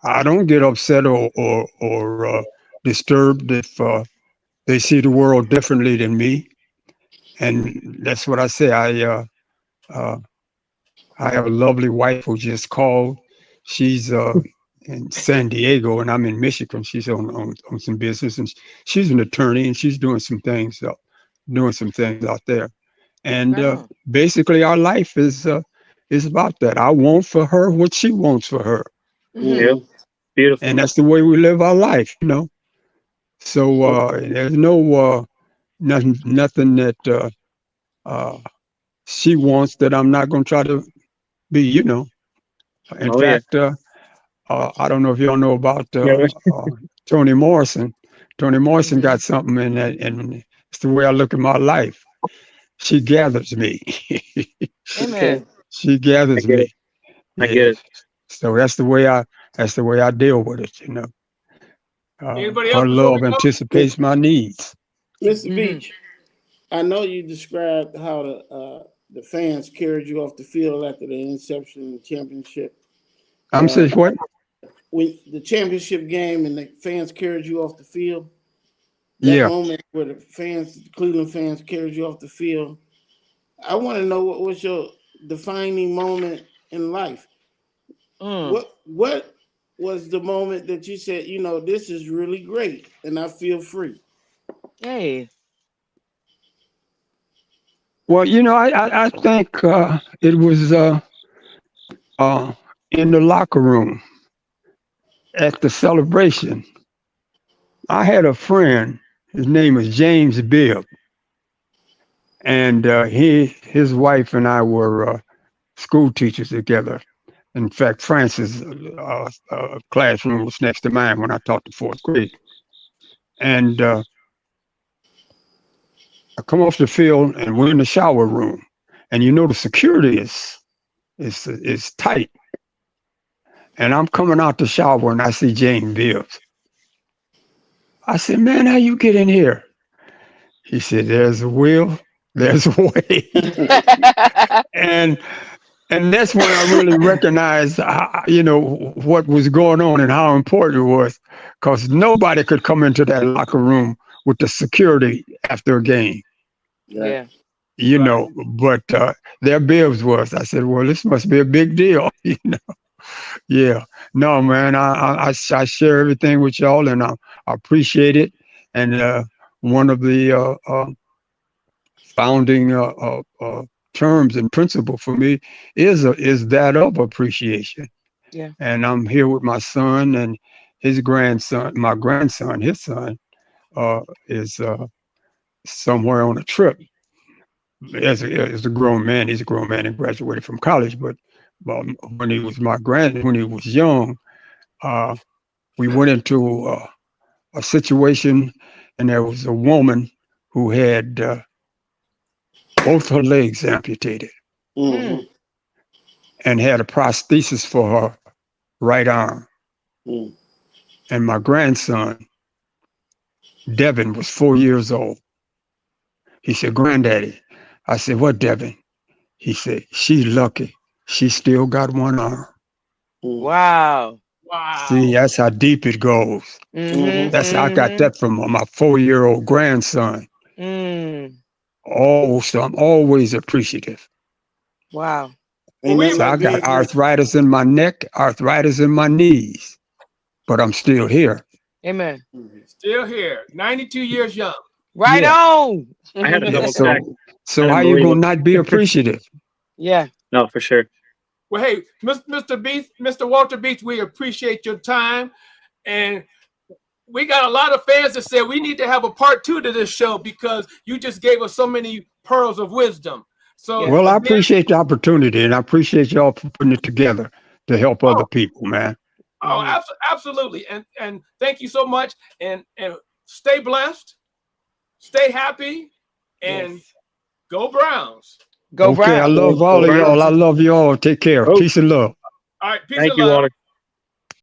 S4: I don't get upset or disturbed if they see the world differently than me, and that's what I say. Uh, I have a lovely wife who just called. She's in San Diego, and I'm in Michigan. She's on some business, and she's an attorney, and she's doing some things out there. And
S3: Right on.
S4: basically, our life is about that. I want for her what she wants for her,
S1: Yep.
S6: Mhm.
S1: Beautiful.
S4: and that's the way we live our life. So there's no nothing that uh, she wants that I'm not going to try to be. In
S1: Oh yeah.
S4: fact, I don't know if y'all know about
S1: Yeah.
S4: Toni Morrison. Toni Morrison
S3: Mhm.
S4: got something in that, and it's the way I look at my life. She gathers me.
S6: Okay.
S3: Amen.
S4: She
S1: I
S4: gathers
S1: get it.
S4: me.
S1: I get
S4: Yeah.
S1: it.
S4: So that's the way I deal with it.
S2: Anybody else
S4: Her
S2: before we
S4: love
S2: go?
S4: anticipates my needs.
S6: Mr.
S3: Mhm.
S6: Beach, I know you described how the fans carried you off the field after the inception of the championship.
S4: I'm saying
S6: Uh,
S4: what?
S6: when the championship game and the fans carried you off the field, that
S4: Yeah.
S6: moment where the Cleveland fans carried you off the field, I want to know what was your defining moment in life.
S3: Mm.
S6: What was the moment that you said, this is really great and I feel free?
S3: Hey.
S4: Well, I think it was uh, in the locker room at the celebration. I had a friend. His name was James Bibb, and his wife and I were school teachers together. In fact, Francis' classroom was next to mine when I taught the fourth grade. And I come off the field, and we're in the shower room, and the security is tight. And I'm coming out the shower, and I see James Bibb. I said, "Man, how you get in here?" He said, "There's a will, there's a way." and and that's when I really recognized, what was going on and how important it was, because nobody could come into that locker room with the security after a game,
S6: Right.
S3: Yeah.
S2: Right.
S4: but their bibs was. I said, well, this must be a big deal. Yeah. No, man, I share everything with y'all, and I appreciate it. And one of the founding terms and principle for me is that of appreciation.
S3: Yeah.
S4: And I'm here with my son and his grandson. My grandson, his son, is somewhere on a trip. As a grown man, he's a grown man and graduated from college. But when he was young, uh, we went into a situation, and there was a woman who had both her legs amputated
S3: Mm.
S6: Mm-hmm.
S4: and had a prosthesis for her right arm.
S6: Mm.
S4: And my grandson, Devin, was 4 years old. He said, Granddaddy. I said, what, Devin? He said, she's lucky. She still got one arm.
S6: Mm.
S3: Wow.
S4: See,
S2: Wow.
S4: that's how deep it goes.
S3: Mhm.
S6: Mm-hmm.
S4: That's I got
S3: Mhm.
S4: that from my 4-year-old grandson.
S3: Mm.
S4: Oh, so I'm always appreciative.
S3: Wow.
S2: Well,
S6: Ain't nothing
S4: So I
S6: like
S4: got
S6: being grateful.
S4: arthritis in my neck, arthritis in my knees, but I'm still here.
S3: Amen.
S2: still here, 92 years young.
S3: Right
S4: Yeah.
S3: on.
S1: I had to
S4: Yeah.
S1: double check. I
S4: So how
S1: didn't
S4: you
S1: believe
S4: gonna
S1: it.
S4: not be appreciative?
S3: Yeah.
S1: No, for sure.
S2: Well, hey, Mr. Beach, Mr. Walter Beach, we appreciate your time. And we got a lot of fans that said we need to have a part 2 to this show because you just gave us so many pearls of wisdom. So
S3: Yeah.
S4: Well, I
S2: again,
S4: appreciate the opportunity, and I appreciate y'all for putting it together to help other
S2: oh,
S4: people, man.
S3: Mhm.
S2: absolutely. And thank you so much. And stay blessed, stay happy, and
S3: Yes.
S2: go Browns.
S3: Go
S4: Okay, I
S3: Browns.
S4: love all
S1: Go
S4: of y'all.
S1: Browns.
S4: I love you all. Take care.
S1: Oh,
S4: Peace and love.
S2: All right, peace
S1: thank
S2: and
S1: you,
S2: love.
S1: Walter.